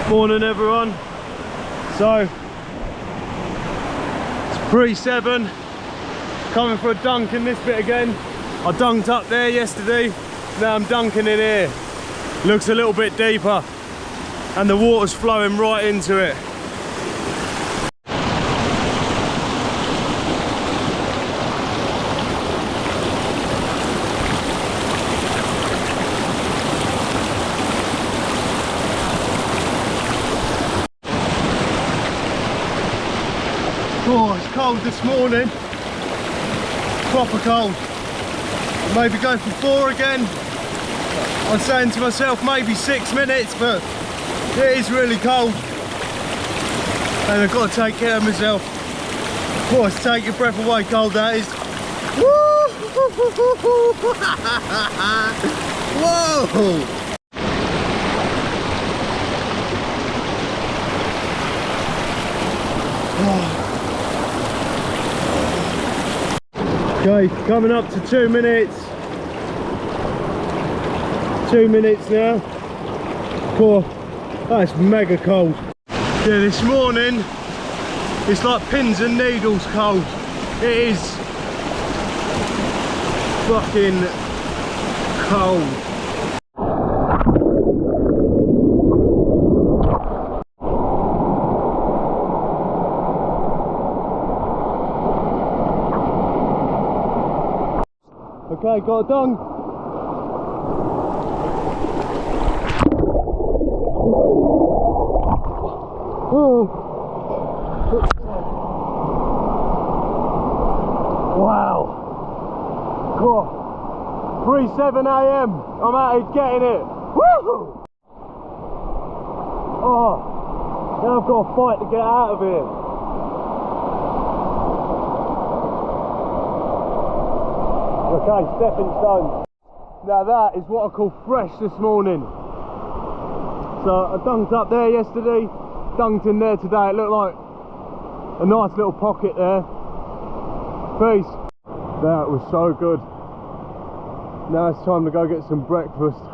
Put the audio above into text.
Morning everyone. So it's pre-7, coming for a dunk in this bit again. I dunked up there yesterday, now I'm dunking in here. Looks a little bit deeper and the water's flowing right into it. Oh, it's cold this morning, proper cold. Maybe go for 4 again. I'm saying to myself maybe 6 minutes, but it is really cold and I've got to take care of myself. Oh, it's take your breath away cold that is. Woo! Whoa! Okay, coming up to 2 minutes. 2 minutes now. Cool. That's mega cold. Yeah, this morning it's like pins and needles cold. It is fucking cold. Okay, got it done. Oh. Wow. Cool. 3:07 AM. I'm out here getting it. Woo! Oh. Now I've got to fight to get out of here. Okay, stepping stones. Now that is what I call fresh this morning. So I dunked up there yesterday, dunked in there today. It looked like a nice little pocket there. Peace. That was so good. Now it's time to go get some breakfast.